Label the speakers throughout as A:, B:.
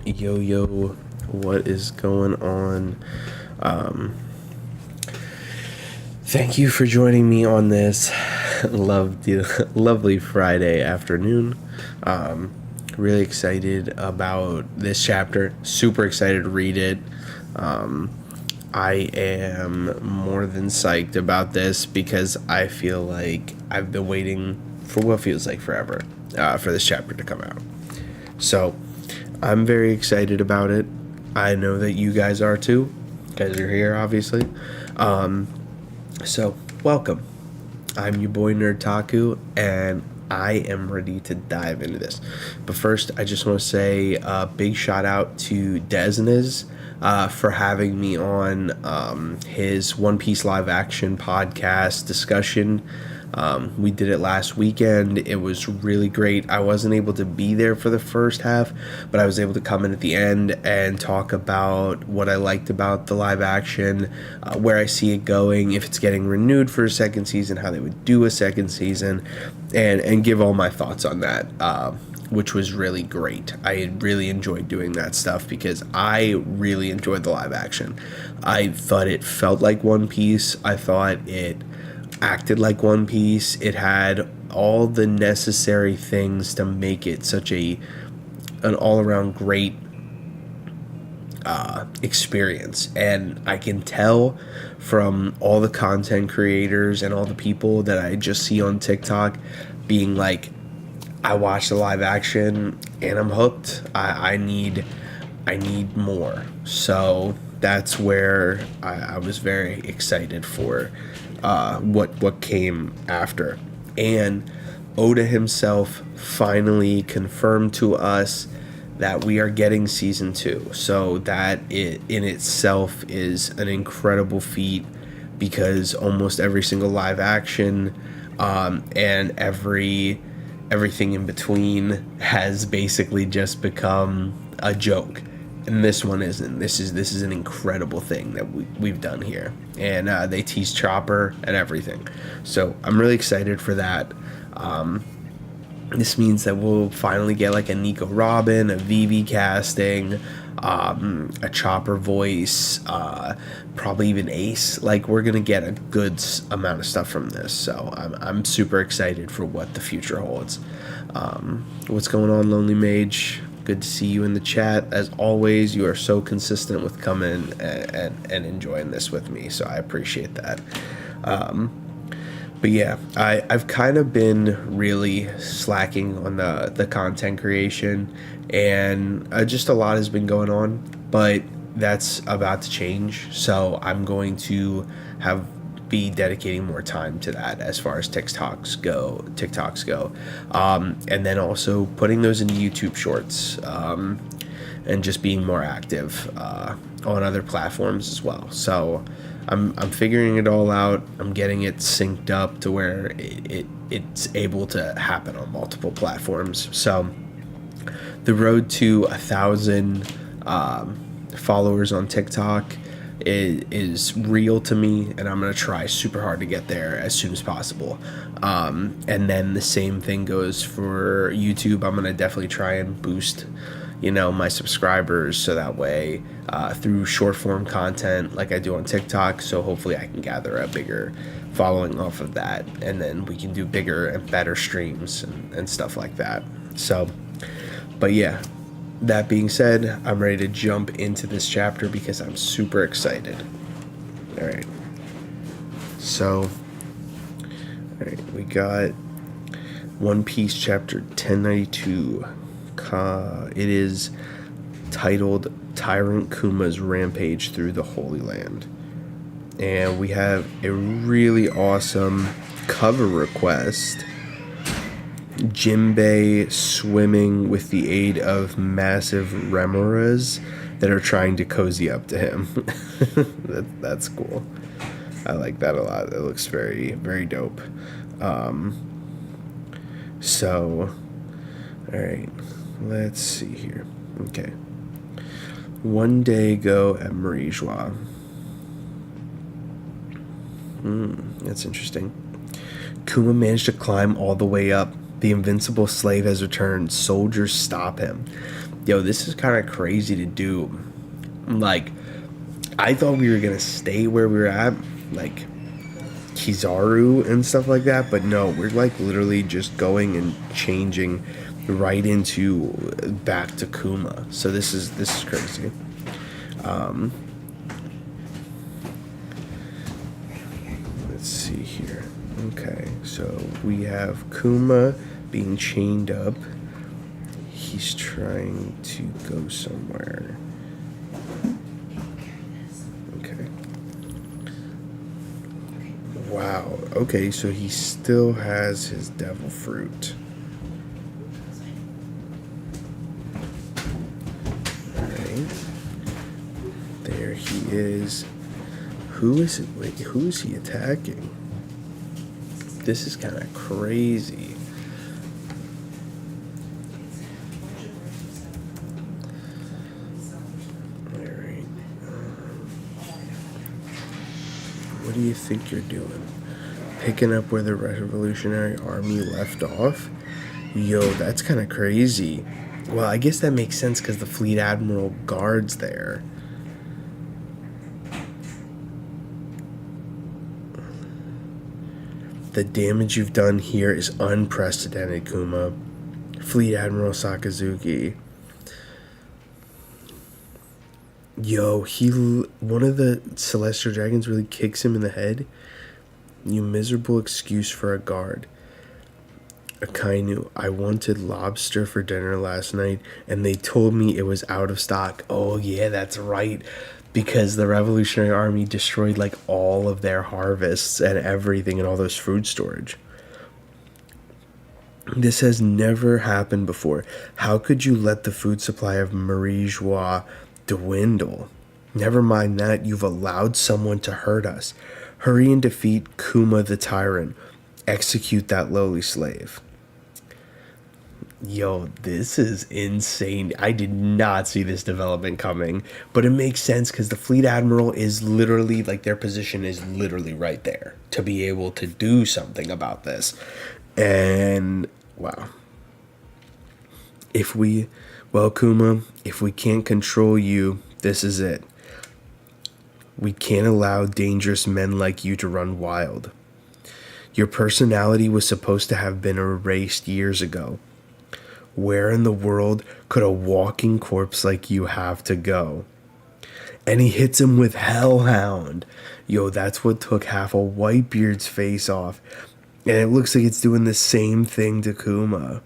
A: Yo, yo, what is going on? Um, Thank you for joining me on this lovely Friday afternoon. Really excited about this chapter. Super excited to read it. I am more than psyched about this because I feel like I've been waiting for what feels like forever for this chapter to come out. So I'm very excited about it. I know that you guys are too, because you're here, obviously. So welcome. I'm your boy Nerdtaku, and I am ready to dive into this. But first, I just want to say a big shout out to Desnez for having me on his One Piece live action podcast discussion. We did it last weekend. It was really great. I wasn't able to be there for the first half, but I was able to come in at the end and talk about what I liked about the live action, where I see it going, if it's getting renewed for a second season, how they would do a second season, and give all my thoughts on that, which was really great. I really enjoyed doing that stuff because I really enjoyed the live action. I thought it felt like One Piece. I thought it acted like One Piece. It had all the necessary things to make it such an all-around great experience. And I can tell from all the content creators and all the people that I just see on TikTok being like, I watched the live action and I'm hooked. I need more. So that's where I was very excited for what came after. And Oda himself finally confirmed to us that we are getting season 2. So that it in itself is an incredible feat, because almost every single live action and everything in between has basically just become a joke. And this one isn't. This is an incredible thing that we've done here. And they tease Chopper and everything. So I'm really excited for that. This means that we'll finally get like a Nico Robin, a Vivi casting, a Chopper voice, probably even Ace. Like, we're gonna get a good amount of stuff from this. So I'm super excited for what the future holds. What's going on, Lonely Mage? Good to see you in the chat. As always, you are so consistent with coming and enjoying this with me, so I appreciate that. But yeah, I've kind of been really slacking on the content creation, and just a lot has been going on, but that's about to change. So I'm going to be dedicating more time to that as far as TikToks go, and then also putting those into YouTube Shorts, and just being more active on other platforms as well. So I'm figuring it all out. I'm getting it synced up to where it's able to happen on multiple platforms. So the road to 1,000 followers on TikTok is real to me, and I'm gonna try super hard to get there as soon as possible. And then the same thing goes for YouTube. I'm gonna definitely try and boost my subscribers, so that way through short form content like I do on TikTok, so hopefully I can gather a bigger following off of that, and then we can do bigger and better streams and stuff like that. So, but yeah, that being said, I'm ready to jump into this chapter because I'm super excited. Alright, so we got One Piece chapter 1092. It is titled Tyrant Kuma's Rampage Through the Holy Land. And we have a really awesome cover request. Jinbei swimming with the aid of massive remoras that are trying to cozy up to him. That's cool. I like that a lot. It looks very, very dope. So, alright. Let's see here. Okay. One day ago at Marijois. That's interesting. Kuma managed to climb all the way up. The invincible slave has returned. Soldiers stop him. Yo, this is kind of crazy to do. Like, I thought we were gonna stay where we were at, like Kizaru and stuff like that, but no, we're like literally just going and changing right into back to Kuma. So this is crazy. Let's see here. Okay, so we have Kuma being chained up. He's trying to go somewhere. Okay. Wow. Okay, so he still has his devil fruit. Alright. There he is. Who is it? Wait, who is he attacking? This is kind of crazy. Alright. What do you think you're doing? Picking up where the Revolutionary Army left off? Yo, that's kind of crazy. Well, I guess that makes sense because the Fleet Admiral guards there. The damage you've done here is unprecedented, Kuma. Fleet Admiral Sakazuki. Yo, one of the Celestial Dragons really kicks him in the head. You miserable excuse for a guard. Akainu, I wanted lobster for dinner last night, and they told me it was out of stock. Oh, yeah, that's right. Because the Revolutionary Army destroyed, like, all of their harvests and everything and all those food storage. This has never happened before. How could you let the food supply of Marie Joie dwindle? Never mind that, you've allowed someone to hurt us. Hurry and defeat Kuma the Tyrant. Execute that lowly slave. Yo, this is insane. I did not see this development coming, but it makes sense because the Fleet Admiral is literally, like, their position is literally right there to be able to do something about this. And, wow. Kuma, if we can't control you, this is it. We can't allow dangerous men like you to run wild. Your personality was supposed to have been erased years ago. Where in the world could a walking corpse like you have to go? And he hits him with Hellhound. Yo, that's what took half a Whitebeard's face off. And it looks like it's doing the same thing to Kuma.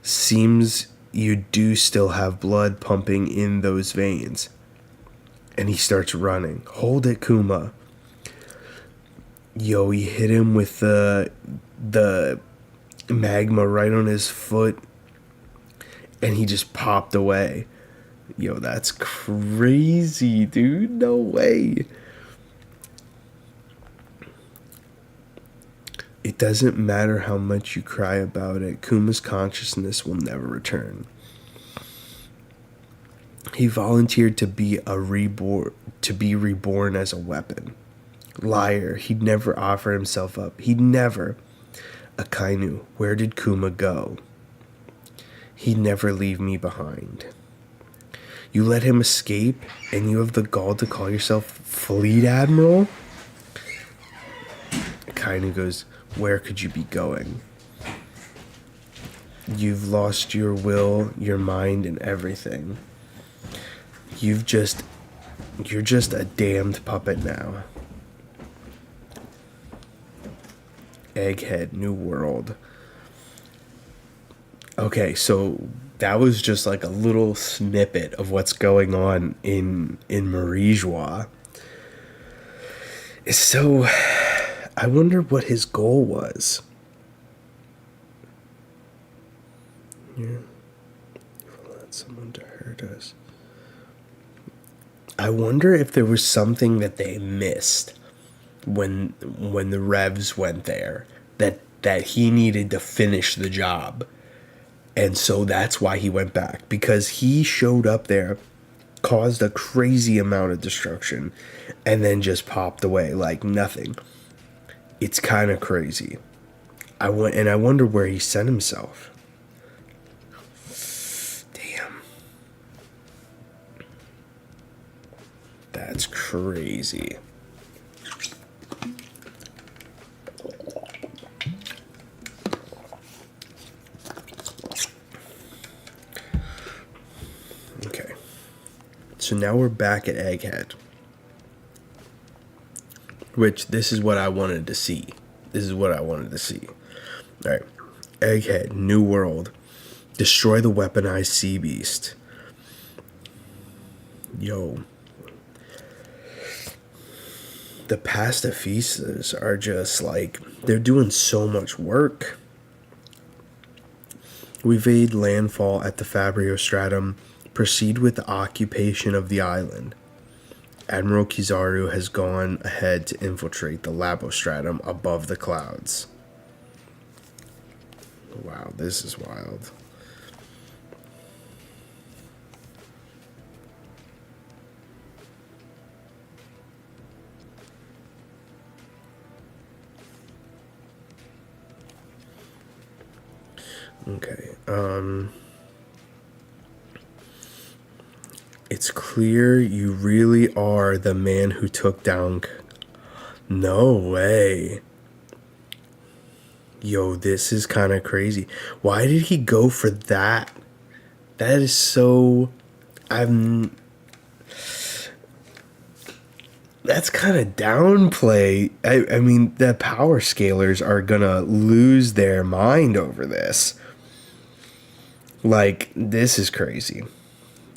A: Seems you do still have blood pumping in those veins. And he starts running. Hold it, Kuma. Yo, he hit him with the magma right on his foot, and he just popped away. Yo, that's crazy, dude. No way. It doesn't matter how much you cry about it. Kuma's consciousness will never return. He volunteered to be reborn as a weapon. Liar. He'd never offer himself up. He'd never. Akainu, where did Kuma go? He'd never leave me behind. You let him escape, and you have the gall to call yourself Fleet Admiral? Akainu goes, where could you be going? You've lost your will, your mind, and everything. You're just a damned puppet now. Egghead, New World. Okay, so that was just like a little snippet of what's going on in Marie Joie. So, I wonder what his goal was. Yeah. Allowed someone to hurt us. I wonder if there was something that they missed when the Revs went there that he needed to finish the job. And so that's why he went back, because he showed up there, caused a crazy amount of destruction, and then just popped away like nothing. It's kind of crazy. I wonder where he sent himself. That's crazy. Okay. So now we're back at Egghead. Which, this is what I wanted to see. Alright. Egghead, New World. Destroy the weaponized sea beast. Yo. The pacifistas are just like, they're doing so much work. We evade landfall at the Fabrio Stratum. Proceed with the occupation of the island. Admiral Kizaru has gone ahead to infiltrate the Labostratum above the clouds. Wow, this is wild. Okay, it's clear you really are the man who took down... No way. Yo, this is kind of crazy. Why did he go for that? That is so... That's kind of downplay. I mean, the power scalers are gonna lose their mind over this. Like, this is crazy.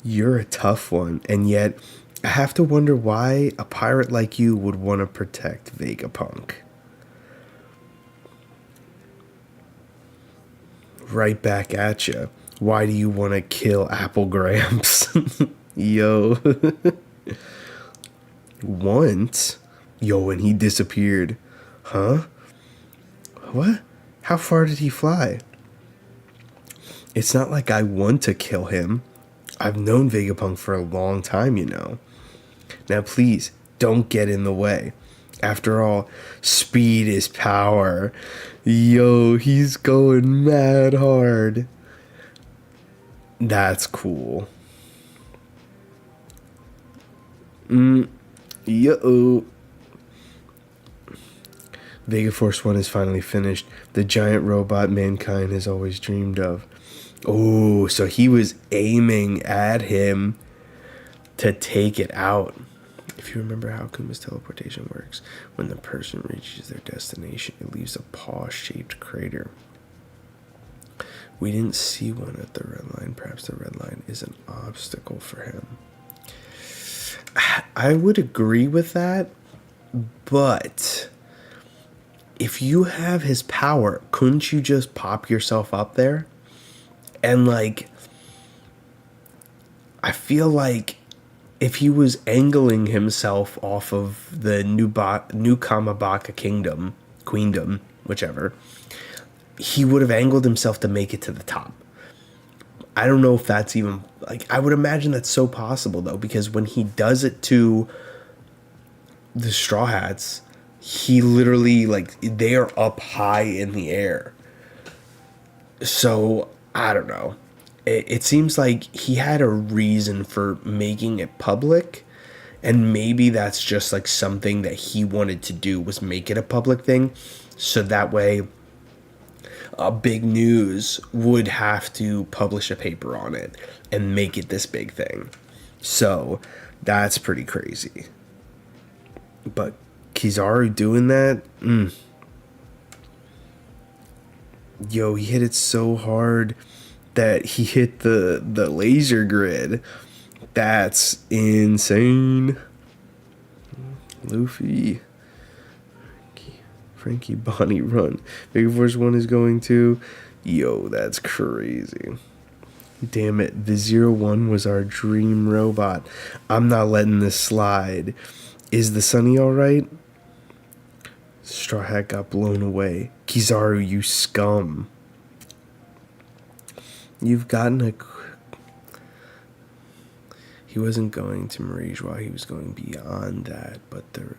A: You're a tough one, and yet I have to wonder why a pirate like you would want to protect Vegapunk. Right back at you. Why do you want to kill Apple Gramps? Yo. Once? Yo, and he disappeared. Huh? What? How far did he fly? It's not like I want to kill him. I've known Vegapunk for a long time, you know. Now please, don't get in the way. After all, speed is power. Yo, he's going mad hard. That's cool. Yo. Vega Force 1 is finally finished. The giant robot mankind has always dreamed of. Oh, so he was aiming at him to take it out. If you remember how Kuma's teleportation works, when the person reaches their destination, it leaves a paw-shaped crater. We didn't see one at the red line. Perhaps the red line is an obstacle for him. I would agree with that, but if you have his power, couldn't you just pop yourself up there? And, like, I feel like if he was angling himself off of the new Kamabaka queendom, whichever, he would have angled himself to make it to the top. I don't know if that's even, like, I would imagine that's so possible, though, because when he does it to the Straw Hats, he literally, like, they are up high in the air. So, I don't know. It seems like he had a reason for making it public, and maybe that's just like something that he wanted to do, was make it a public thing, so that way big news would have to publish a paper on it and make it this big thing. So that's pretty crazy. But Kizaru doing that, yo, he hit it so hard that he hit the laser grid. That's insane. Luffy. Frankie Bonnie run. Mega Force 1 is going to. Yo, that's crazy. Damn it. The 01 was our dream robot. I'm not letting this slide. Is the Sunny alright? Straw Hat got blown away. Kizaru, you scum. You've gotten a... He wasn't going to Mirage while he was going beyond that, but the...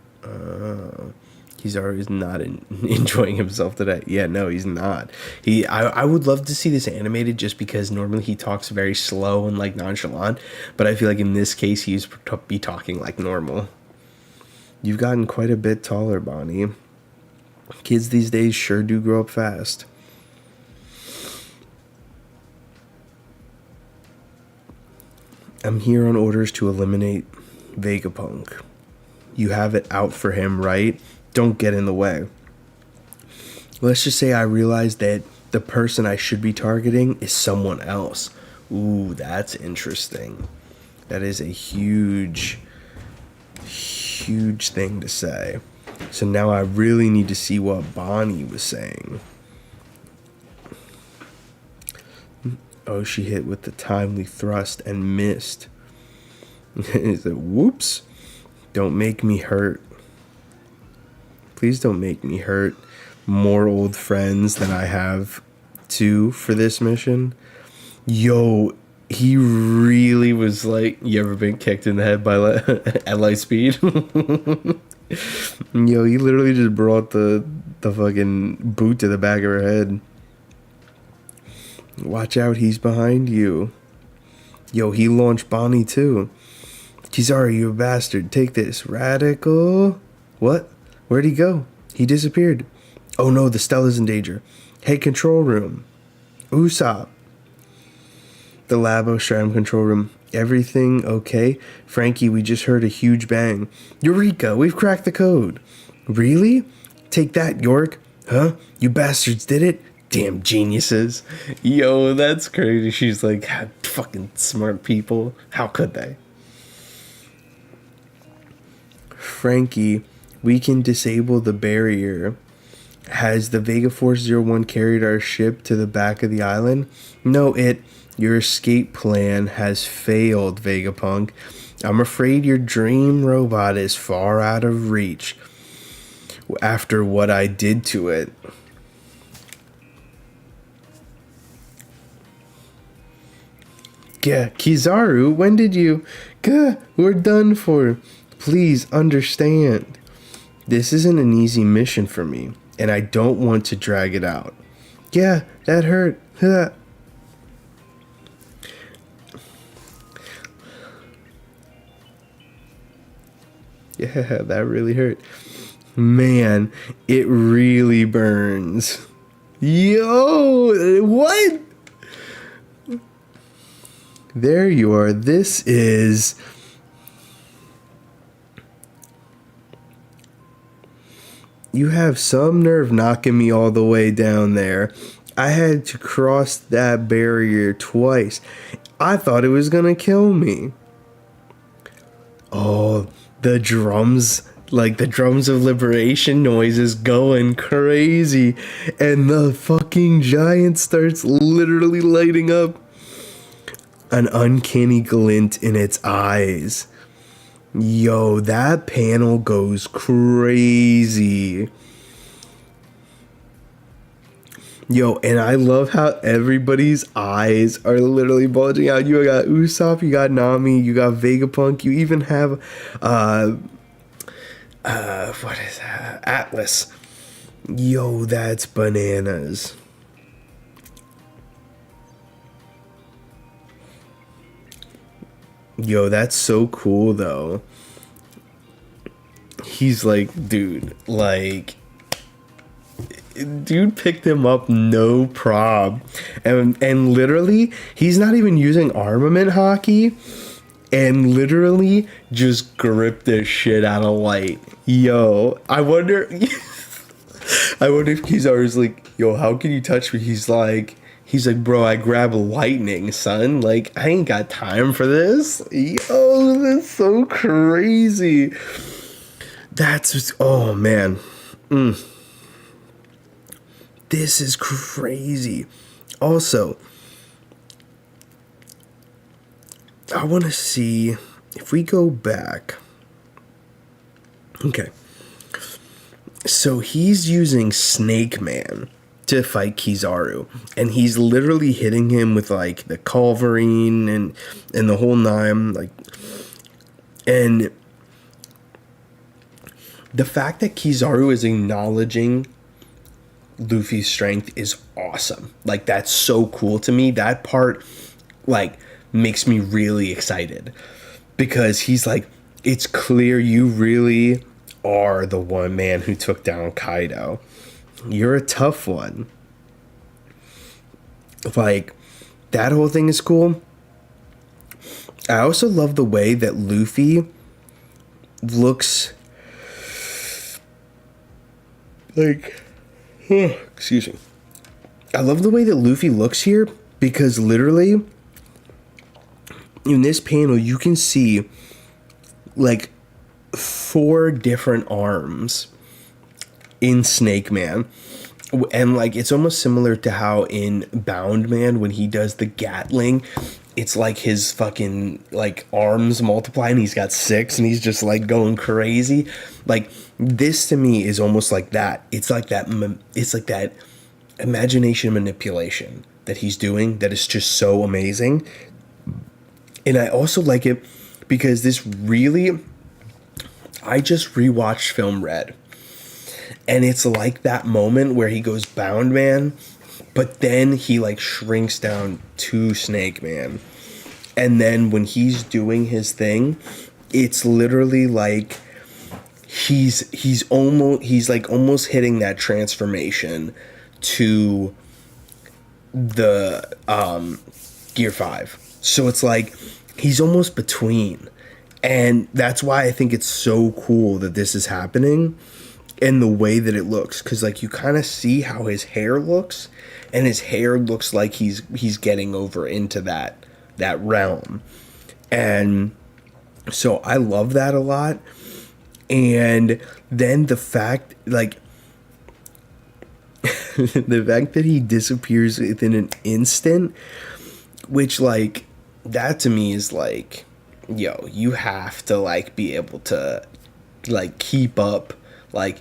A: Kizaru is not enjoying himself today. Yeah, no, he's not. I would love to see this animated just because normally he talks very slow and like nonchalant, but I feel like in this case he's be talking like normal. You've gotten quite a bit taller, Bonnie. Kids these days sure do grow up fast. I'm here on orders to eliminate Vegapunk. You have it out for him, right? Don't get in the way. Let's just say I realize that the person I should be targeting is someone else. Ooh, that's interesting. That is a huge thing to say. So now I really need to see what Bonnie was saying. Oh, she hit with the timely thrust and missed. He said, whoops. Don't make me hurt. Please don't make me hurt more old friends than I have two for this mission. Yo, he really was like, you ever been kicked in the head by at light speed? Yo, he literally just brought the fucking boot to the back of her head. Watch out, he's behind you. Yo, he launched Bonnie too. Kizaru, you bastard. Take this. Radical. What? Where'd he go? He disappeared. Oh no, the Stella's in danger. Hey, control room. Usopp. The Labo Stratton control room. Everything okay? Frankie, we just heard a huge bang. Eureka, we've cracked the code. Really? Take that, York. Huh? You bastards did it? Damn geniuses. Yo, that's crazy. She's like, fucking smart people. How could they? Frankie, we can disable the barrier. Has the Vega Force 01 carried our ship to the back of the island? No, your escape plan has failed, Vegapunk. I'm afraid your dream robot is far out of reach after what I did to it. Yeah, Kizaru, when did you... We're done for. Please understand. This isn't an easy mission for me, and I don't want to drag it out. Yeah, that hurt. Yeah, that really hurt. Man, it really burns. Yo, what? There you are. This is... You have some nerve knocking me all the way down there. I had to cross that barrier twice. I thought it was gonna kill me. Oh, the drums, like the drums of liberation noise is going crazy. And the fucking giant starts literally lighting up. An uncanny glint in its eyes. Yo, that panel goes crazy. Yo, and I love how everybody's eyes are literally bulging out. You got Usopp, you got Nami, you got Vegapunk, you even have what is that? Atlas. Yo, that's bananas. Yo, that's so cool though. He's like, dude picked him up no prob. And literally, he's not even using armament hockey, and literally just gripped the shit out of Light. Yo, I wonder if Kizaru's like, yo, how can you touch me? He's like, bro, I grab lightning, son. Like, I ain't got time for this. Yo, that's so crazy. Oh, man. This is crazy. Also, I want to see if we go back. Okay. So he's using Snake Man to fight Kizaru, and he's literally hitting him with like the culverine and the whole nine, like, and the fact that Kizaru is acknowledging Luffy's strength is awesome. Like, that's so cool to me. That part, like, makes me really excited. Because he's like, it's clear you really are the one man who took down Kaido. You're a tough one. Like, that whole thing is cool. I also love the way that Luffy looks like, excuse me. I love the way that Luffy looks here because literally in this panel you can see like 4 different arms in Snake Man. And like it's almost similar to how in Bound Man when he does the Gatling, it's like his fucking like arms multiply and he's got 6 and he's just like going crazy. Like this to me is almost like that. It's like that imagination manipulation that he's doing that is just so amazing. And I also like it because this really, I just rewatched Film Red. And it's like that moment where he goes Bound Man, but then he like shrinks down to Snake Man. And then when he's doing his thing, it's literally like he's almost hitting that transformation to the Gear 5. So it's like he's almost between. And that's why I think it's so cool that this is happening. And the way that it looks, because like you kind of see how his hair looks, and his hair looks like he's getting over into that realm, and so I love that a lot. And then the fact like the fact that he disappears within an instant, which like that to me is like, yo, you have to like be able to like keep up. Like,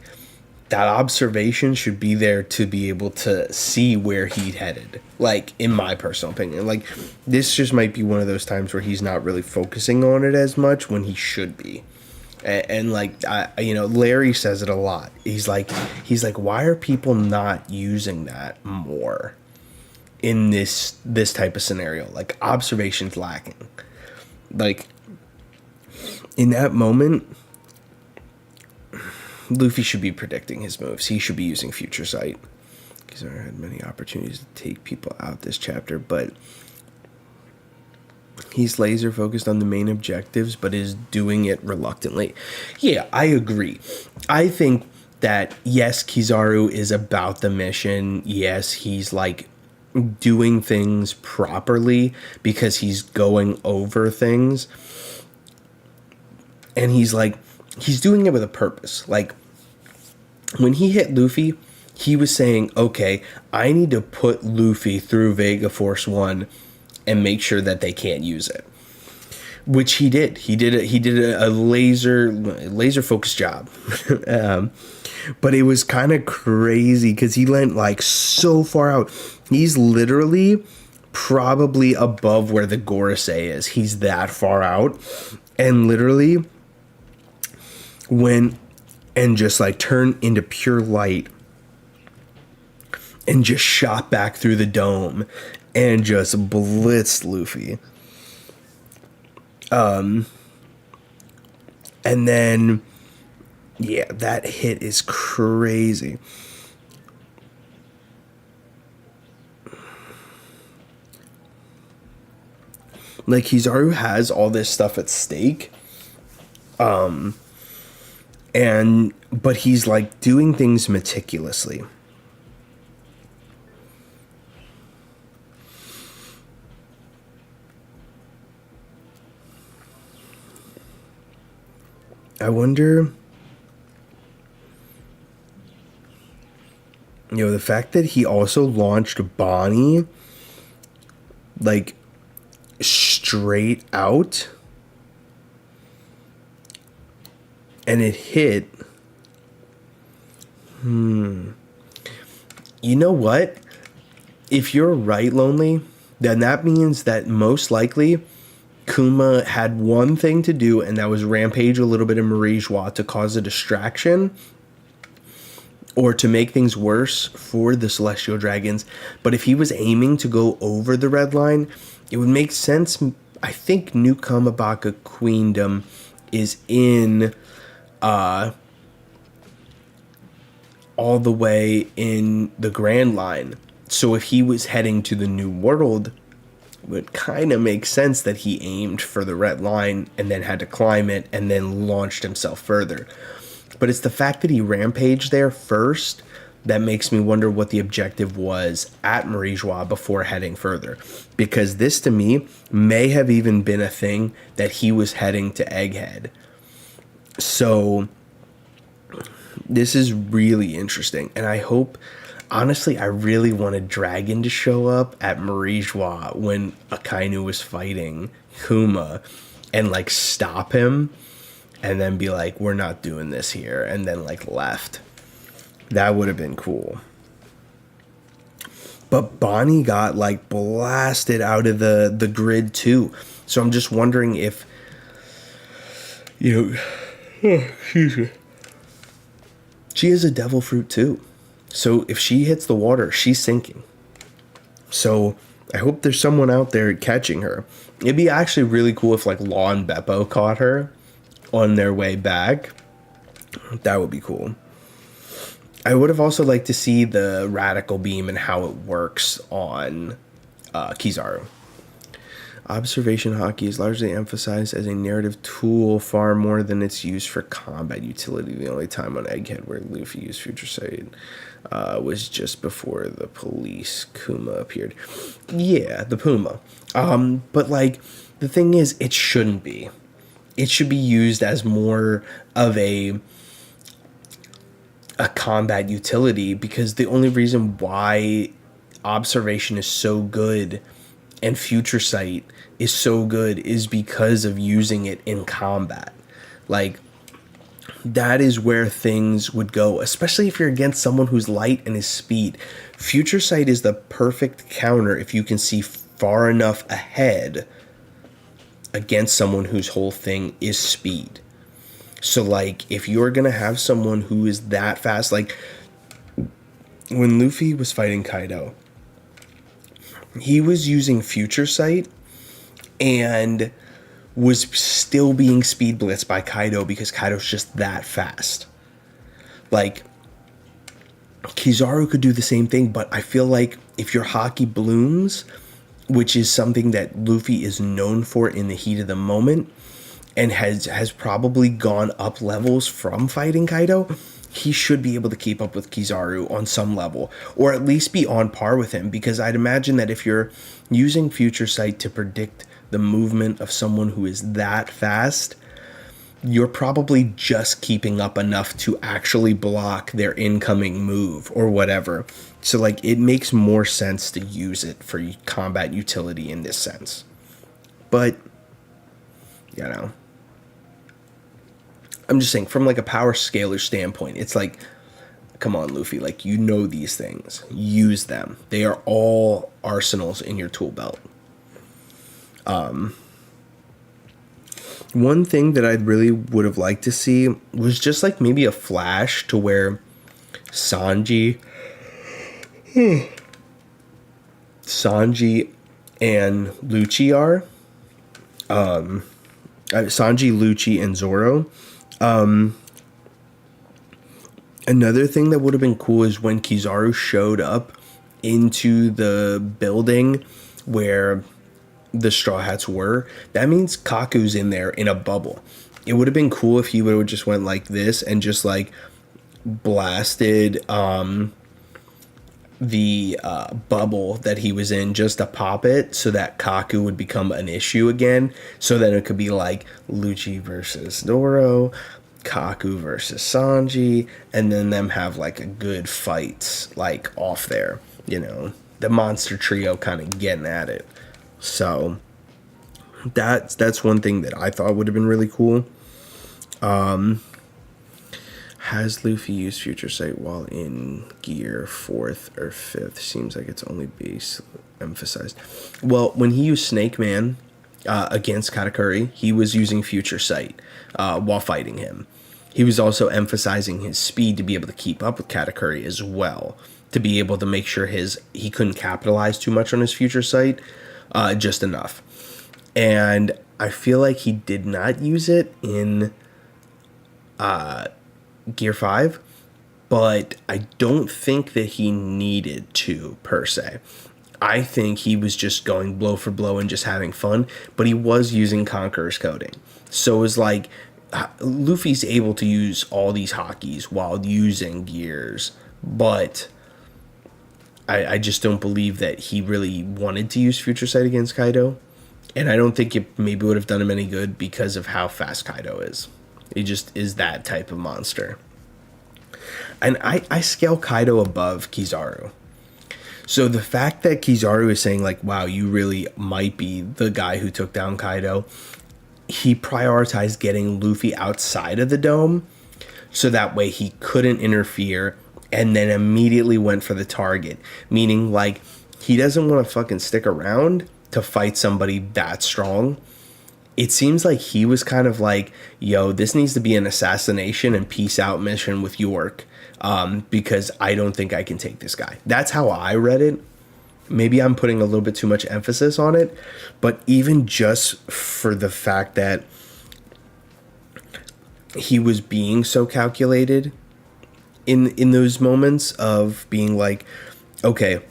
A: that observation should be there to be able to see where he headed. Like, in my personal opinion. Like, this just might be one of those times where he's not really focusing on it as much when he should be. And like, Larry says it a lot. He's like, why are people not using that more in this type of scenario? Like, observation's lacking. Like, in that moment, Luffy should be predicting his moves. He should be using Future Sight. He's already had many opportunities to take people out this chapter, but he's laser focused on the main objectives, but is doing it reluctantly. Yeah, I agree. I think that, yes, Kizaru is about the mission. Yes, he's like doing things properly because he's going over things. And he's doing it with a purpose. Like, when he hit Luffy, he was saying, okay, I need to put Luffy through Vega Force 1 and make sure that they can't use it. Which he did. He did a laser focused job. But it was kind of crazy because he went like so far out. He's literally probably above where the Gorosei is. He's that far out. And literally went and just like turned into pure light and just shot back through the dome and just blitzed Luffy. And then, yeah, that hit is crazy. Like, Kizaru has all this stuff at stake. But he's like doing things meticulously. I wonder, the fact that he also launched Bonnie like straight out and it hit. You know what? If you're right, Lonely, then that means that most likely Kuma had one thing to do, and that was rampage a little bit in Marie-Joie to cause a distraction or to make things worse for the Celestial Dragons. But if he was aiming to go over the red line, it would make sense. I think New Kamabaka Queendom is in all the way in the Grand Line. So if he was heading to the New World, it would kind of make sense that he aimed for the red line and then had to climb it and then launched himself further. But it's the fact that he rampaged there first that makes me wonder what the objective was at Marie-Joie before heading further. Because this, to me, may have even been a thing that he was heading to Egghead. So this is really interesting. And I hope, honestly, I really wanted Dragon to show up at Marie-Joie when Akainu was fighting Kuma and, like, stop him. And then be like, we're not doing this here. And then, like, left. That would have been cool. But Bonnie got, like, blasted out of the grid, too. So I'm just wondering if, excuse me. She is a devil fruit, too. So if she hits the water, she's sinking. So I hope there's someone out there catching her. It'd be actually really cool if, like, Law and Beppo caught her on their way back. That would be cool. I would have also liked to see the radical beam and how it works on Kizaru. Observation hockey is largely emphasized as a narrative tool far more than its use for combat utility. The only time on Egghead where Luffy used Future Sight was just before the police Kuma appeared. Yeah, the Puma. But, like, the thing is, it shouldn't be. It should be used as more of a combat utility, because the only reason why observation is so good and Future Sight is so good is because of using it in combat. Like, that is where things would go, especially if you're against someone who's light and is speed. Future Sight is the perfect counter if you can see far enough ahead against someone whose whole thing is speed. So, like, if you're gonna have someone who is that fast, like when Luffy was fighting Kaido, he was using Future Sight and was still being speed blitzed by Kaido because Kaido's just that fast. Like, Kizaru could do the same thing, but I feel like if your Haki blooms, which is something that Luffy is known for in the heat of the moment, and has probably gone up levels from fighting Kaido, he should be able to keep up with Kizaru on some level, or at least be on par with him, because I'd imagine that if you're using Future Sight to predict the movement of someone who is that fast, you're probably just keeping up enough to actually block their incoming move or whatever. So, like, it makes more sense to use it for combat utility in this sense. But, I'm just saying, from, like, a power scalar standpoint, it's like, come on, Luffy, like, you know these things. Use them. They are all arsenals in your tool belt. One thing that I really would have liked to see was just, like, maybe a flash to where Sanji and Lucci are. Sanji, Lucci, and Zoro. Another thing that would have been cool is when Kizaru showed up into the building where the Straw Hats were. That means Kaku's in there in a bubble. It would have been cool if he would have just went like this and just, like, blasted the bubble that he was in just to pop it so that Kaku would become an issue again, so that it could be like Lucci versus Zoro, Kaku versus Sanji, and then them have, like, a good fights, like, off there, the monster trio kind of getting at it. So that's one thing that I thought would have been really cool. Has Luffy used Future Sight while in gear 4th or 5th? Seems like it's only base emphasized. Well, when he used Snake Man, against Katakuri, he was using Future Sight while fighting him. He was also emphasizing his speed to be able to keep up with Katakuri as well, to be able to make sure he couldn't capitalize too much on his Future Sight, just enough. And I feel like he did not use it in Gear 5, but I don't think that he needed to, per se. I think he was just going blow for blow and just having fun, but he was using Conqueror's coding. So it was like, Luffy's able to use all these hakis while using gears, but I just don't believe that he really wanted to use Future Sight against Kaido. And I don't think it maybe would have done him any good because of how fast Kaido is. He just is that type of monster. And I scale Kaido above Kizaru. So the fact that Kizaru is saying, like, wow, you really might be the guy who took down Kaido, he prioritized getting Luffy outside of the dome so that way he couldn't interfere, and then immediately went for the target. Meaning, like, he doesn't want to fucking stick around to fight somebody that strong. It seems like he was kind of like, yo, this needs to be an assassination and peace out mission with York, because I don't think I can take this guy. That's how I read it. Maybe I'm putting a little bit too much emphasis on it, but even just for the fact that he was being so calculated in those moments of being like, okay,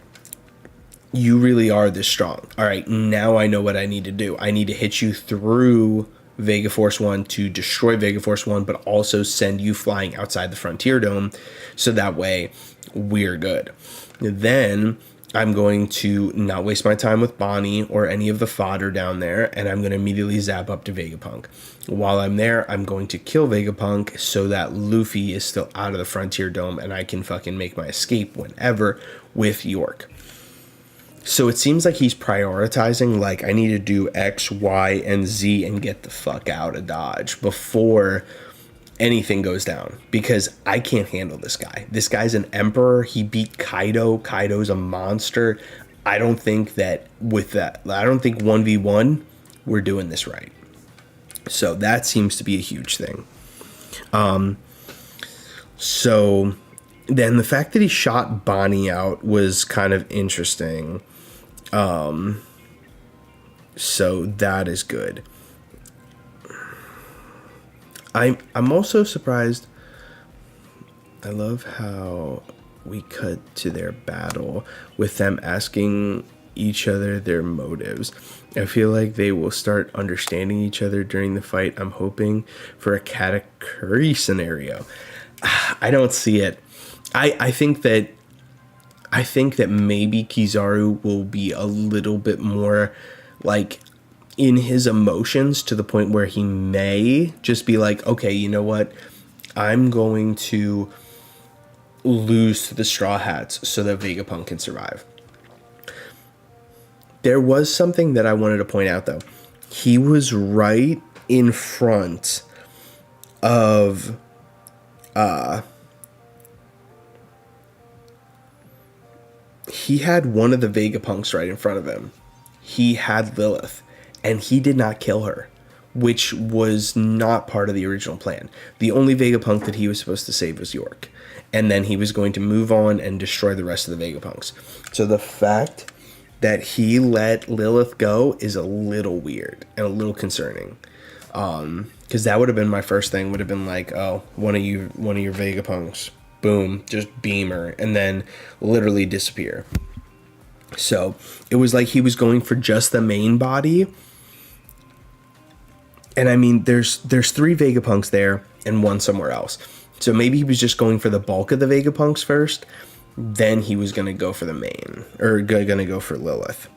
A: you really are this strong. All right, now I know what I need to do. I need to hit you through Vega Force 1 to destroy Vega Force 1, but also send you flying outside the Frontier Dome, so that way we're good. Then I'm going to not waste my time with Bonnie or any of the fodder down there, and I'm going to immediately zap up to Vegapunk. While I'm there, I'm going to kill Vegapunk so that Luffy is still out of the Frontier Dome and I can fucking make my escape whenever with York. So it seems like he's prioritizing, like, I need to do X, Y, and Z and get the fuck out of Dodge before anything goes down, because I can't handle this guy. This guy's an emperor. He beat Kaido. Kaido's a monster. I don't think that with that, I don't think 1v1 we're doing this right. So that seems to be a huge thing. So then the fact that he shot Bonnie out was kind of interesting. So that is good. I'm also surprised. I love how we cut to their battle with them asking each other their motives. I feel like they will start understanding each other during the fight. I'm hoping for a Katakuri scenario. I don't see it. I think that maybe Kizaru will be a little bit more like in his emotions, to the point where he may just be like, okay, you know what? I'm going to lose to the Straw Hats so that Vegapunk can survive. There was something that I wanted to point out, though. He was right in front of he had one of the Vegapunks right in front of him. He had Lilith, and he did not kill her, which was not part of the original plan. The only Vegapunk that he was supposed to save was York, and then he was going to move on and destroy the rest of the Vegapunks. So the fact that he let Lilith go is a little weird and a little concerning, because that would have been my first thing. Would have been like, oh, one of your Vegapunks, boom, just beam her, and then literally disappear. So it was like he was going for just the main body. And I mean, there's 3 Vegapunks there and 1 somewhere else. So maybe he was just going for the bulk of the Vegapunks first. Then he was going to go for the main, or going to go for Lilith.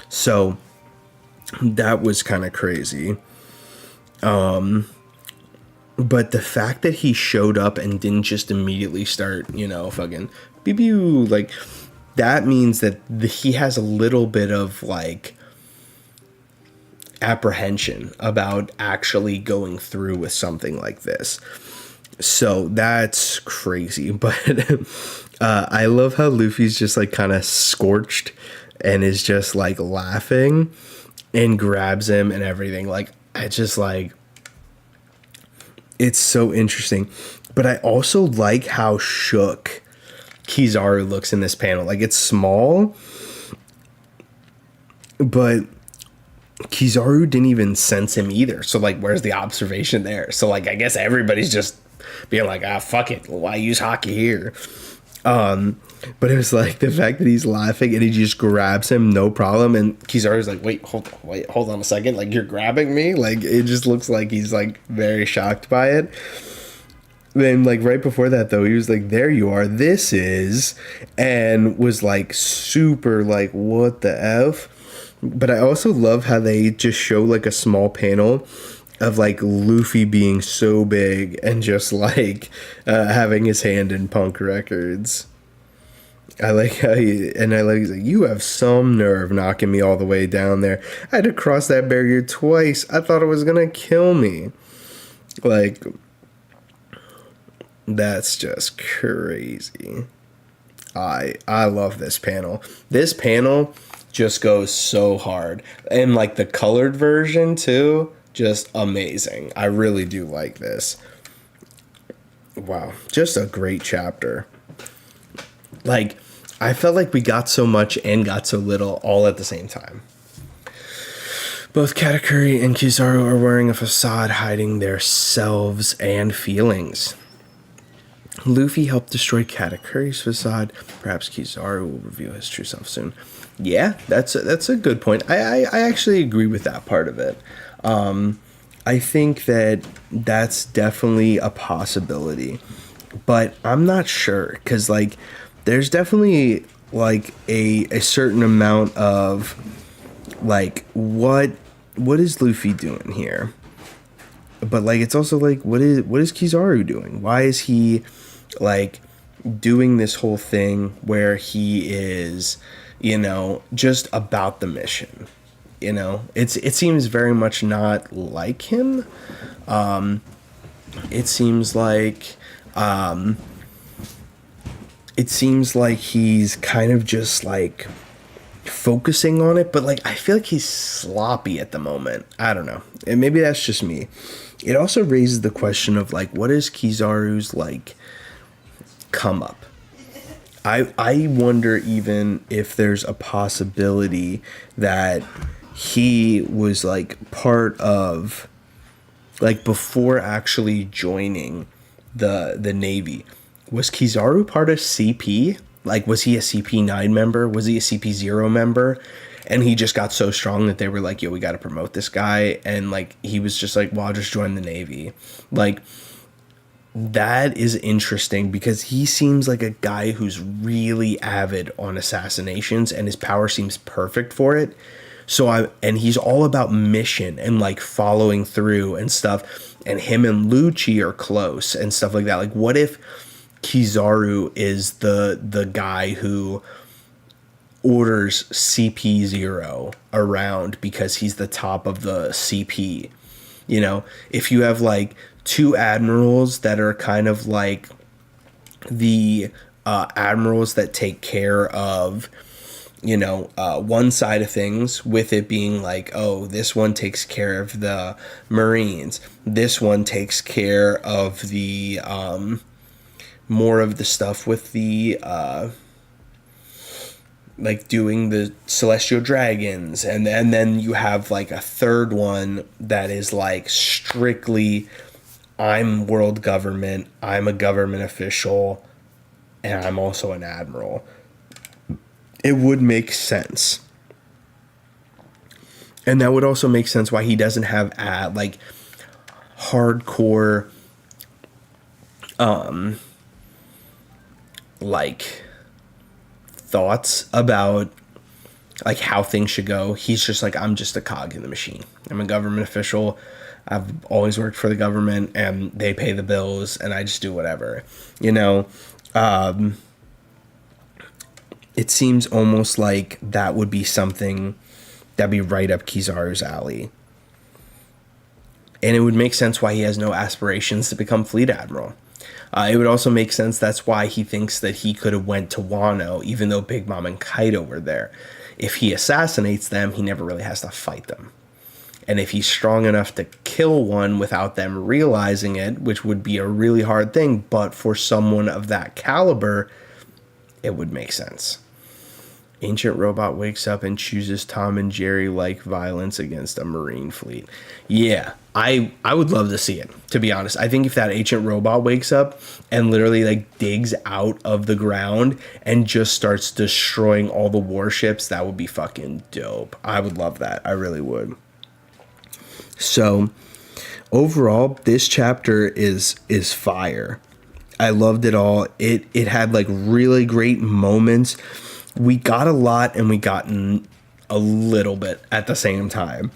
A: So that was kind of crazy. But the fact that he showed up and didn't just immediately start, fucking pew, like, that means that he has a little bit of, like, apprehension about actually going through with something like this. So that's crazy. But I love how Luffy's just, like, kind of scorched and is just, like, laughing. and grabs him and everything. Like, I just like, it's so interesting. But I also like how shook Kizaru looks in this panel. Like, it's small, but Kizaru didn't even sense him either. So, like, where's the observation there? So, like, I guess everybody's just being like, fuck it. Why use hockey here? But it was like the fact that he's laughing and he just grabs him, no problem. And Kizaru's like, wait, hold on a second. Like, you're grabbing me? Like, it just looks like he's, like, very shocked by it. Then, like, right before that, though, he was like, there you are, this is, and was, like, super, like, what the F? But I also love how they just show, like, a small panel of, like, Luffy being so big and just, like, having his hand in Punk Records. I like how he's like, you have some nerve knocking me all the way down there. I had to cross that barrier twice. I thought it was gonna kill me. Like, that's just crazy. I love this panel. This panel just goes so hard. And, like, the colored version, too, just amazing. I really do like this. Wow. Just a great chapter. Like, I felt like we got so much and got so little all at the same time. Both Katakuri and Kizaru are wearing a facade hiding their selves and feelings. Luffy helped destroy Katakuri's facade. Perhaps Kizaru will reveal his true self soon. Yeah, that's a good point. I actually agree with that part of it. I think that's definitely a possibility. But I'm not sure, because, like, there's definitely, like, a certain amount of, like, what is Luffy doing here? But, like, it's also like, what is Kizaru doing? Why is he, like, doing this whole thing where he is, you know, just about the mission? You know, it seems very much not like him. It seems like he's kind of just, like, focusing on it, but, like, I feel like he's sloppy at the moment. I don't know. And maybe that's just me. It also raises the question of, like, what is Kizaru's, like, come up? I wonder even if there's a possibility that he was, like, part of, like, before actually joining the Navy. Was Kizaru part of CP? Like, was he a CP9 member? Was he a CP0 member? And he just got so strong that they were like, yo, we got to promote this guy. And, like, he was just like, well, I'll just join the Navy. Like, that is interesting because he seems like a guy who's really avid on assassinations and his power seems perfect for it. And he's all about mission and, like, following through and stuff. And him and Lucci are close and stuff like that. Like, what if Kizaru is the guy who orders CP0 around because he's the top of the CP? You know, if you have, like, two admirals that are kind of like the admirals that take care of, you know, one side of things, with it being like, oh, this one takes care of the Marines, this one takes care of the more of the stuff with the like doing the celestial dragons, and then you have, like, a third one that is, like, strictly, I'm world government, I'm a government official, and I'm also an admiral. It would make sense. And that would also make sense why he doesn't have like hardcore like thoughts about, like, how things should go. He's just like, I'm just a cog in the machine. I'm a government official. I've always worked for the government and they pay the bills and I just do whatever, you know. It seems almost like that would be something that'd be right up Kizaru's alley. And it would make sense why he has no aspirations to become fleet admiral. It would also make sense that's why he thinks that he could have went to Wano, even though Big Mom and Kaido were there. if he assassinates them, he never really has to fight them. And if he's strong enough to kill one without them realizing it, which would be a really hard thing, but for someone of that caliber, it would make sense. Ancient robot wakes up and chooses Tom and Jerry like violence against a marine fleet. Yeah, I would love to see it, to be honest. I think if that ancient robot wakes up and literally like digs out of the ground and just starts destroying all the warships, that would be fucking dope. I would love that. I really would. So overall, this chapter is fire. I loved it all. It had like really great moments. We got a lot and we got a little bit at the same time.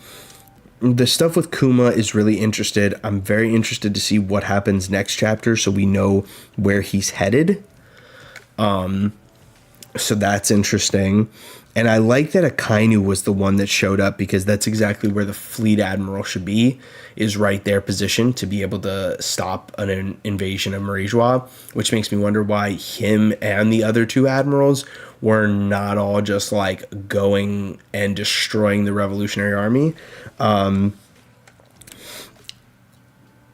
A: The stuff with Kuma is really interested. I'm very interested to see what happens next chapter so we know where he's headed. So that's interesting. And I like that Akainu was the one that showed up because that's exactly where the fleet admiral should be, is right there positioned to be able to stop an invasion of Marijois, which makes me wonder why him and the other two admirals were not all just like going and destroying the Revolutionary Army.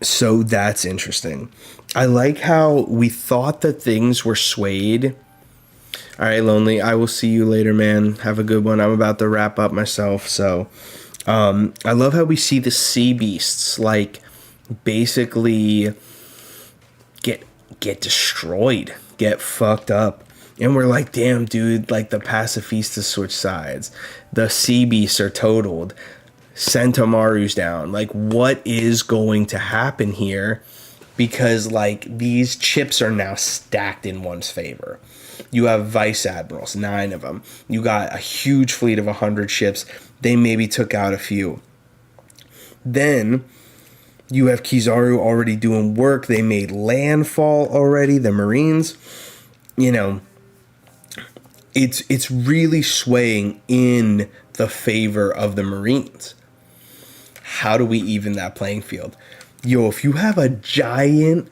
A: So that's interesting. I like how we thought that things were swayed. All right, Lonely, I will see you later, man. Have a good one. I'm about to wrap up myself. So I love how we see the sea beasts like basically get destroyed, get fucked up. And we're like, damn, dude, like the pacifistas switch sides. The sea beasts are totaled. Sentomaru's down. Like, what is going to happen here? Because like these chips are now stacked in one's favor. You have vice admirals, 9 of them. You got a huge fleet of 100 ships. They maybe took out a few. Then you have Kizaru already doing work. They made landfall already, the Marines. You know, it's really swaying in the favor of the Marines. How do we even that playing field? Yo, if you have a giant,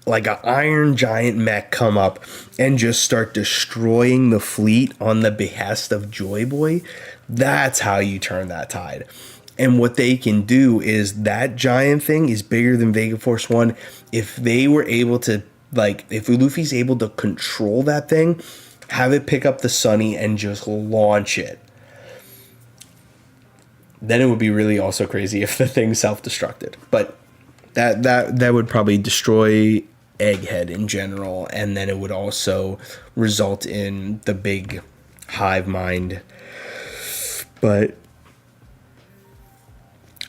A: like an iron giant mech come up and just start destroying the fleet on the behest of Joy Boy, that's how you turn that tide. And what they can do is that giant thing is bigger than Vega Force 1. If they were able to, like, if Luffy's able to control that thing, have it pick up the Sunny and just launch it, then it would be really also crazy if the thing self-destructed. But that would probably destroy Egghead in general, and then it would also result in the big hive mind. But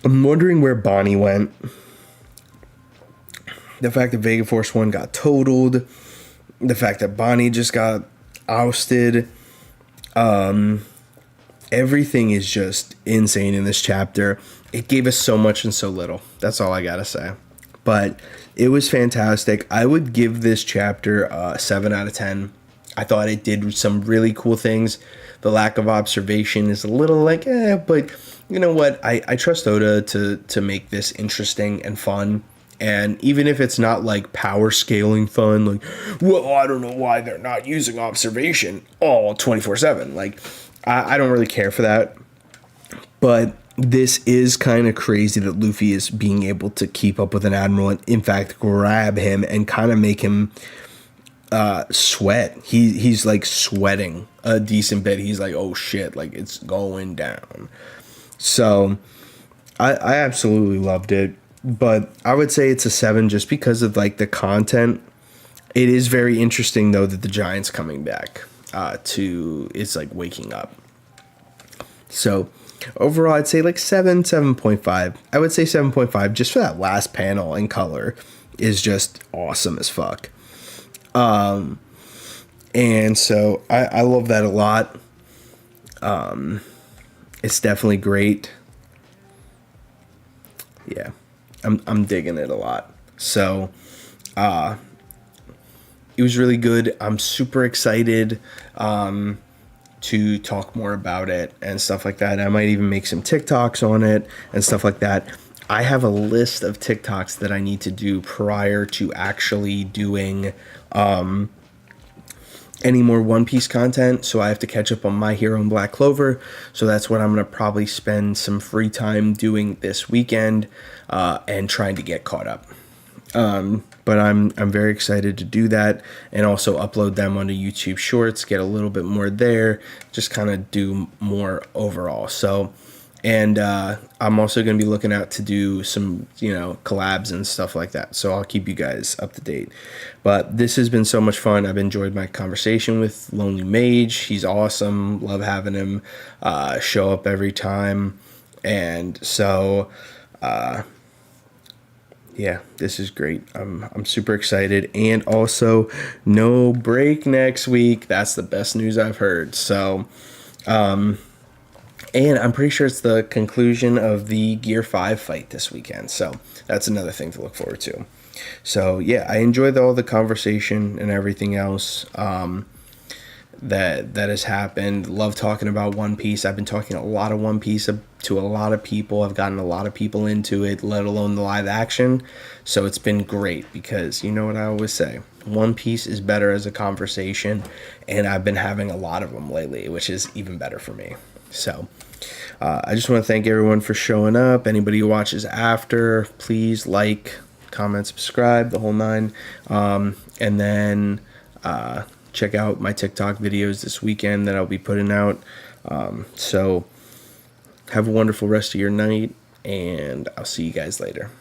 A: I'm wondering where Bonnie went. The fact that Vega Force 1 got totaled, the fact that Bonnie just got ousted, everything is just insane in this chapter. It gave us so much and so little. That's all I gotta say. But it was fantastic. I would give this chapter a 7 out of 10. I thought it did some really cool things. The lack of observation is a little like, but you know what? I trust Oda to make this interesting and fun. And even if it's not like power scaling fun, like, well, I don't know why they're not using observation all 24/7. Like, I don't really care for that. But this is kind of crazy that Luffy is being able to keep up with an admiral and, in fact, grab him and kind of make him sweat. He's like sweating a decent bit. He's like, oh shit, like it's going down. So I absolutely loved it. But I would say it's a 7 just because of like the content. It is very interesting though that the Giant's coming back it's like waking up. So overall I'd say like 7.5. I would say 7.5 just for that last panel in color is just awesome as fuck. And so I love that a lot. It's definitely great. Yeah. I'm digging it a lot. So, it was really good. I'm super excited to talk more about it and stuff like that. I might even make some TikToks on it and stuff like that. I have a list of TikToks that I need to do prior to actually doing any more One Piece content, so I have to catch up on My Hero and Black Clover. So that's what I'm going to probably spend some free time doing this weekend, and trying to get caught up. But I'm very excited to do that, and also upload them onto YouTube Shorts, get a little bit more there, just kind of do more overall. So, and I'm also going to be looking out to do some, collabs and stuff like that. So I'll keep you guys up to date. But this has been so much fun. I've enjoyed my conversation with Lonely Mage. He's awesome. Love having him show up every time. And so, yeah, this is great. I'm super excited. And also, no break next week. That's the best news I've heard. So, and I'm pretty sure it's the conclusion of the Gear 5 fight this weekend. So that's another thing to look forward to. So yeah, I enjoyed all the conversation and everything else that has happened. Love talking about One Piece. I've been talking a lot of One Piece to a lot of people. I've gotten a lot of people into it, let alone the live action. So it's been great because you know what I always say. One Piece is better as a conversation, and I've been having a lot of them lately, which is even better for me. So I just want to thank everyone for showing up. Anybody who watches after, please like, comment, subscribe, the whole nine. And then check out my TikTok videos this weekend that I'll be putting out. So have a wonderful rest of your night, and I'll see you guys later.